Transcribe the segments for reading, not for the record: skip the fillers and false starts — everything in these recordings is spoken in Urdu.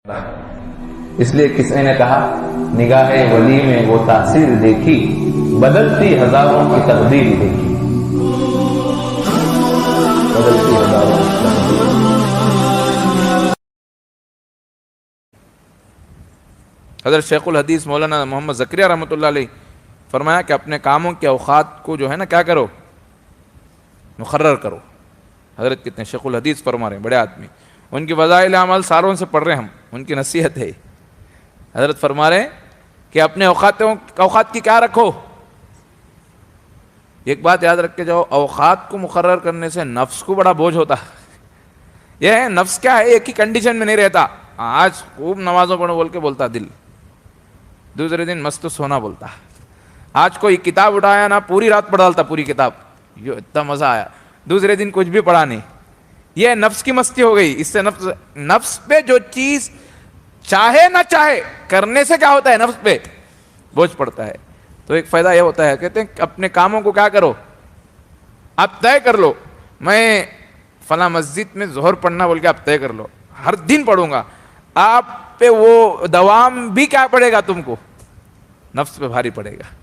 اس لیے کسی نے کہا نگاہ ولی میں وہ تاثیر دیکھی، بدلتی ہزاروں کی تقدیر دیکھی، بدلتی ہزاروں کی تقدیر۔ حضرت شیخ الحدیث مولانا محمد زکریا رحمۃ اللہ علیہ فرمایا کہ اپنے کاموں کے اوقات کو جو ہے نا کیا کرو، مقرر کرو۔ حضرت کتنے شیخ الحدیث فرما رہے ہیں، بڑے آدمی، ان کی فضائل اعمال سالوں سے پڑھ رہے ہیں ہم، ان کی نصیحت ہے۔ حضرت فرما رہے ہیں کہ اپنے اوقات کی کیا رکھو، ایک بات یاد رکھ کے جاؤ، اوقات کو مقرر کرنے سے نفس کو بڑا بوجھ ہوتا ہے۔ یہ ہے نفس کیا ہے، ایک ہی کنڈیشن میں نہیں رہتا۔ آج خوب نمازوں پڑھو بول کے بولتا دل، دوسرے دن مست سونا بولتا۔ آج کوئی کتاب اٹھایا نا، پوری رات پڑھ ڈالتا پوری کتاب، یہ اتنا مزہ آیا، دوسرے دن کچھ بھی پڑھا نہیں۔ یہ نفس کی مستی ہو گئی۔ اس سے نفس پہ جو چیز چاہے نہ چاہے کرنے سے کیا ہوتا ہے، نفس پہ بوجھ پڑتا ہے۔ تو ایک فائدہ یہ ہوتا ہے، کہتے ہیں کہ اپنے کاموں کو کیا کرو، آپ طے کر لو، میں فلاں مسجد میں ظہر پڑھنا بول کے آپ طے کر لو، ہر دن پڑھوں گا۔ آپ پہ وہ دوام بھی کیا پڑے گا، تم کو نفس پہ بھاری پڑے گا۔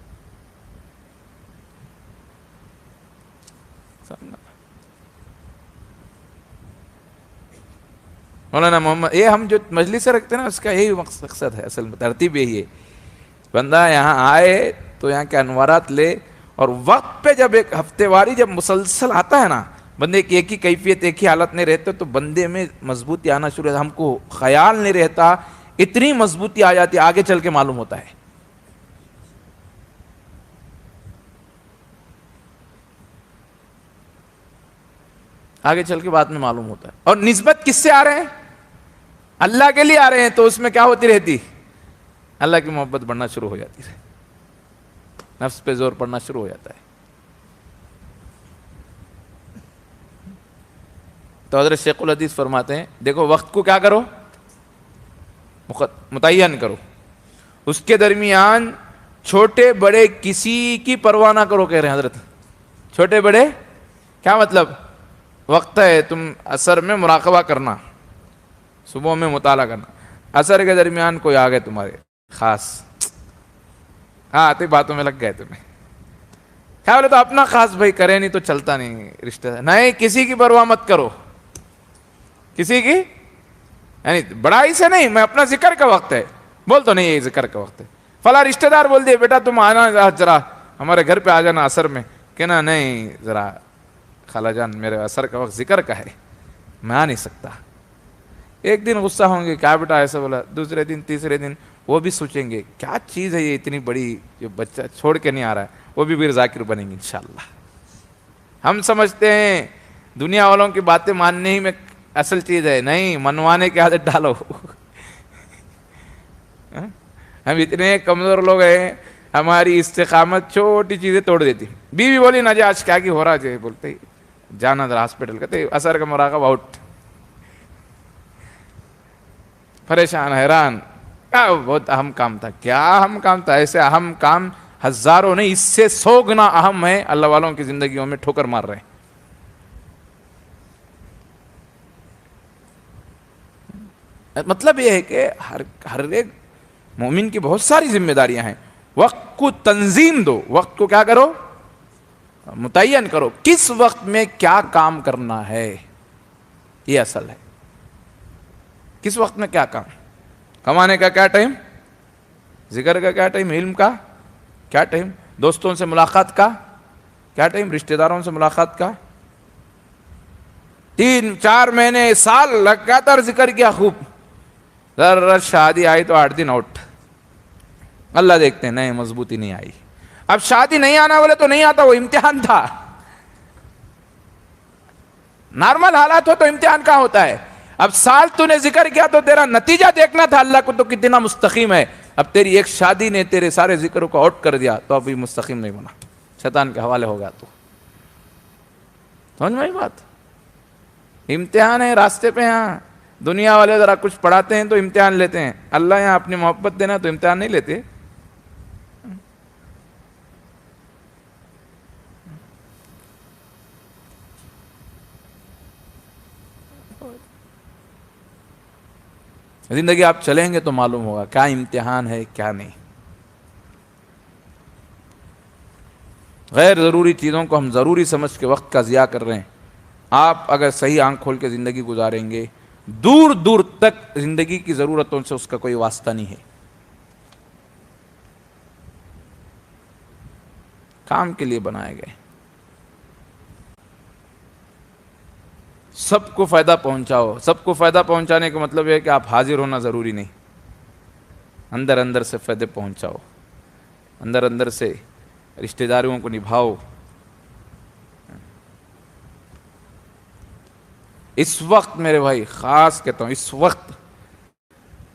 مولانا محمد، یہ ہم جو مجلس سے رکھتے ہیں نا، اس کا یہی مقصد ہے، اصل میں ترتیب یہی ہے، بندہ یہاں آئے تو یہاں کے انوارات لے، اور وقت پہ جب ایک ہفتے واری جب مسلسل آتا ہے نا، بندے کی ایک ہی کیفیت ایک ہی حالت نہیں رہتے، تو بندے میں مضبوطی آنا شروع ہوتا ہے۔ ہم کو خیال نہیں رہتا، اتنی مضبوطی آ جاتی، آگے چل کے معلوم ہوتا ہے۔ آگے چل کے بعد میں معلوم ہوتا ہے۔ اور نسبت کس سے آ رہے ہیں، اللہ کے لیے آ رہے ہیں، تو اس میں کیا ہوتی رہتی، اللہ کی محبت بڑھنا شروع ہو جاتی ہے، نفس پہ زور پڑنا شروع ہو جاتا ہے۔ تو حضرت شیخ الحدیث فرماتے ہیں، دیکھو وقت کو کیا کرو، متعین کرو، اس کے درمیان چھوٹے بڑے کسی کی پرواہ نہ کرو، کہہ رہے ہیں حضرت۔ چھوٹے بڑے کیا مطلب، وقت ہے تم عصر میں مراقبہ کرنا، صبح میں مطالعہ کرنا، عصر کے درمیان کوئی آ گئے تمہارے خاص، ہاں آتے باتوں میں لگ گئے تمہیں، کیا بولے تو اپنا خاص بھائی کرے، نہیں تو چلتا نہیں رشتہ، نہیں کسی کی پرواہ مت کرو، کسی کی، یعنی بڑائی سے نہیں، میں اپنا ذکر کا وقت ہے بول تو نہیں، یہ ذکر کا وقت ہے، فلاں رشتہ دار بول دیے بیٹا تم آنا ذرا ہمارے گھر پہ آ جانا عصر میں، کہنا نہیں ذرا خالہ جان میرے عصر کا وقت ذکر کا ہے، میں آ نہیں سکتا۔ ایک دن غصہ ہوں گے، کیا بیٹا ایسا بولا، دوسرے دن تیسرے دن وہ بھی سوچیں گے کیا چیز ہے یہ اتنی بڑی جو بچہ چھوڑ کے نہیں آ رہا ہے، وہ بھی پھر ذاکر بنیں گے انشاءاللہ۔ ہم سمجھتے ہیں دنیا والوں کی باتیں ماننے ہی میں اصل چیز ہے، نہیں، منوانے کی عادت ڈالو۔ ہم اتنے کمزور لوگ ہیں، ہماری استقامت چھوٹی چیزیں توڑ دیتی۔ بیوی بولی نا جی آج کیا کی ہو رہا ہے، بولتے ہی جانا ذرا ہاسپٹل، کہتے اثر کا مراقبہ آؤٹ، پریشان حیران، کیا بہت اہم کام تھا، کیا اہم کام تھا، ایسے اہم کام ہزاروں نہیں، اس سے 100 گنا اہم ہے، اللہ والوں کی زندگیوں میں ٹھوکر مار رہے ہیں۔ مطلب یہ ہے کہ ہر ایک مومن کی بہت ساری ذمہ داریاں ہیں، وقت کو تنظیم دو، وقت کو کیا کرو، متعین کرو، کس وقت میں کیا کام کرنا ہے، یہ اصل ہے، کس وقت میں کیا کام، کمانے کا کیا ٹائم، ذکر کا کیا ٹائم، علم کا کیا ٹائم، دوستوں سے ملاقات کا کیا ٹائم، رشتہ داروں سے ملاقات کا، 3-4 مہینے سال لگاتار ذکر کیا خوب، ذرا شادی آئی تو 8 دن آؤٹ، اللہ دیکھتے ہیں نہیں مضبوطی نہیں آئی۔ اب شادی نہیں آنا بولے تو نہیں آتا، وہ امتحان تھا، نارمل حالات ہو تو امتحان کا ہوتا ہے، اب سال تو نے ذکر کیا تو تیرا نتیجہ دیکھنا تھا اللہ کو تو کتنا مستقیم ہے، اب تیری ایک شادی نے تیرے سارے ذکر کو آؤٹ کر دیا تو ابھی مستقیم نہیں بنا، شیطان کے حوالے ہو گیا، تو سمجھ میں آئی بات، امتحان ہے راستے پہ۔ ہاں دنیا والے ذرا کچھ پڑھاتے ہیں تو امتحان لیتے ہیں، اللہ یہاں اپنی محبت دینا تو امتحان نہیں لیتے۔ زندگی آپ چلیں گے تو معلوم ہوگا کیا امتحان ہے کیا نہیں. غیر ضروری چیزوں کو ہم ضروری سمجھ کے وقت کا ضیاع کر رہے ہیں. آپ اگر صحیح آنکھ کھول کے زندگی گزاریں گے، دور دور تک زندگی کی ضرورتوں سے اس کا کوئی واسطہ نہیں ہے. کام کے لیے بنائے گئے، سب کو فائدہ پہنچاؤ. سب کو فائدہ پہنچانے کا مطلب یہ ہے کہ آپ حاضر ہونا ضروری نہیں، اندر اندر سے فائدے پہنچاؤ، اندر اندر سے رشتہ داریوں کو نبھاؤ. اس وقت میرے بھائی خاص کہتا ہوں، اس وقت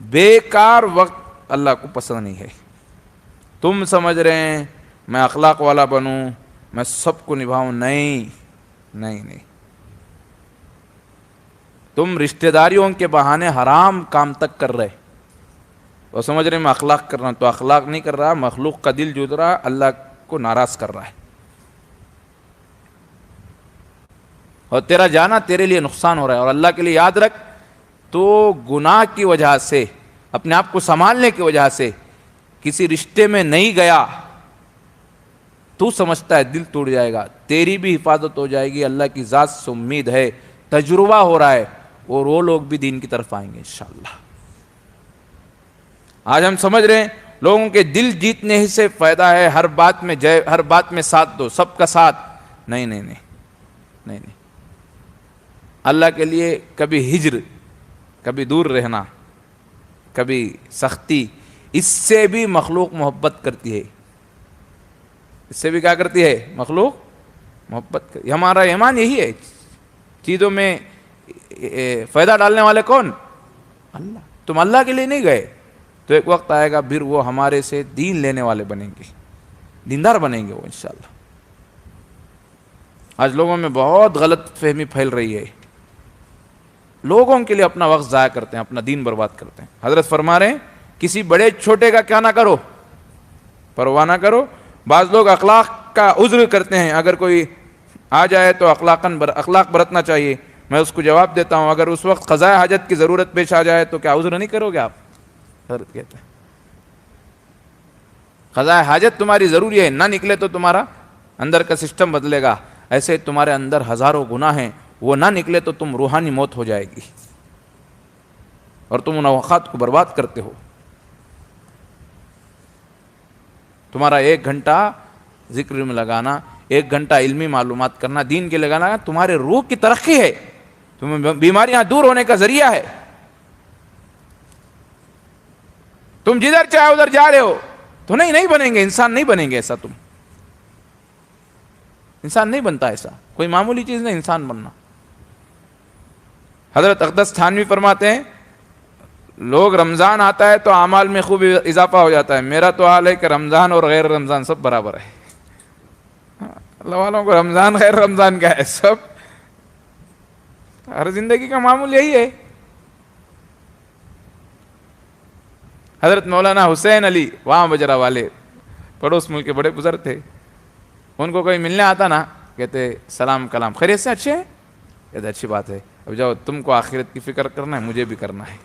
بیکار وقت اللہ کو پسند نہیں ہے. تم سمجھ رہے ہیں میں اخلاق والا بنوں، میں سب کو نبھاؤں، نہیں نہیں نہیں. تم رشتہ داریوں کے بہانے حرام کام تک کر رہے اور سمجھ رہے میں اخلاق کر رہا ہوں. تو اخلاق نہیں کر رہا، مخلوق کا دل جوت رہا، اللہ کو ناراض کر رہا ہے. اور تیرا جانا تیرے لیے نقصان ہو رہا ہے. اور اللہ کے لیے یاد رکھ، تو گناہ کی وجہ سے، اپنے آپ کو سنبھالنے کی وجہ سے کسی رشتے میں نہیں گیا، تو سمجھتا ہے دل ٹوٹ جائے گا، تیری بھی حفاظت ہو جائے گی. اللہ کی ذات سے امید ہے، تجربہ ہو رہا ہے، اور وہ لوگ بھی دین کی طرف آئیں گے انشاءاللہ. آج ہم سمجھ رہے ہیں لوگوں کے دل جیتنے ہی سے فائدہ ہے، ہر بات میں جے، ہر بات میں ساتھ دو، سب کا ساتھ. نہیں نہیں نہیں نہیں نہیں. اللہ کے لیے کبھی ہجر، کبھی دور رہنا، کبھی سختی، اس سے بھی مخلوق محبت کرتی ہے. اس سے بھی کیا کرتی ہے؟ مخلوق محبت کرتی ہے. ہمارا ایمان یہی ہے. چیزوں میں فائدہ ڈالنے والے کون؟ اللہ. تم اللہ کے لیے نہیں گئے تو ایک وقت آئے گا پھر وہ ہمارے سے دین لینے والے بنیں گے، دیندار بنیں گے وہ انشاءاللہ. آج لوگوں میں بہت غلط فہمی پھیل رہی ہے. لوگوں کے لیے اپنا وقت ضائع کرتے ہیں، اپنا دین برباد کرتے ہیں. حضرت فرما رہے ہیں کسی بڑے چھوٹے کا کیا نہ کرو، پرواہ نہ کرو. بعض لوگ اخلاق کا عذر کرتے ہیں، اگر کوئی آ جائے تو اخلاق برتنا چاہیے. میں اس کو جواب دیتا ہوں، اگر اس وقت قضاء حاجت کی ضرورت پیش آ جائے تو کیا عذر نہیں کرو گے آپ؟ حضرت کہتے ہیں قضاء حاجت تمہاری ضروری ہے، نہ نکلے تو تمہارا اندر کا سسٹم بدلے گا. ایسے تمہارے اندر ہزاروں گناہ ہیں، وہ نہ نکلے تو تم روحانی موت ہو جائے گی اور تم ان اوقات کو برباد کرتے ہو. تمہارا 1 گھنٹہ ذکر میں لگانا، 1 گھنٹہ علمی معلومات کرنا، دین کے لگانا تمہارے روح کی ترقی ہے، تمہیں بیماریاں دور ہونے کا ذریعہ ہے. تم جدھر چاہے ادھر جا رہے ہو تو نہیں بنیں گے، انسان نہیں بنیں گے. ایسا تم انسان نہیں بنتا، ایسا کوئی معمولی چیز نہیں انسان بننا. حضرت اقدس تھانوی فرماتے ہیں لوگ رمضان آتا ہے تو اعمال میں خوب اضافہ ہو جاتا ہے. میرا تو حال ہے کہ رمضان اور غیر رمضان سب برابر ہے. اللہ والوں کو رمضان غیر رمضان کا ہے، سب ہر زندگی کا معمول یہی ہے. حضرت مولانا حسین علی وہاں بجرا والے پڑوس ملک کے بڑے بزرگ تھے. ان کو کوئی ملنے آتا نا، کہتے سلام کلام، خیریت سے؟ اچھے ہیں؟ کہتے اچھی بات ہے، اب جاؤ تم کو آخرت کی فکر کرنا ہے، مجھے بھی کرنا ہے،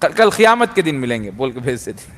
کل قیامت کے دن ملیں گے بول کے بھیج دیتے.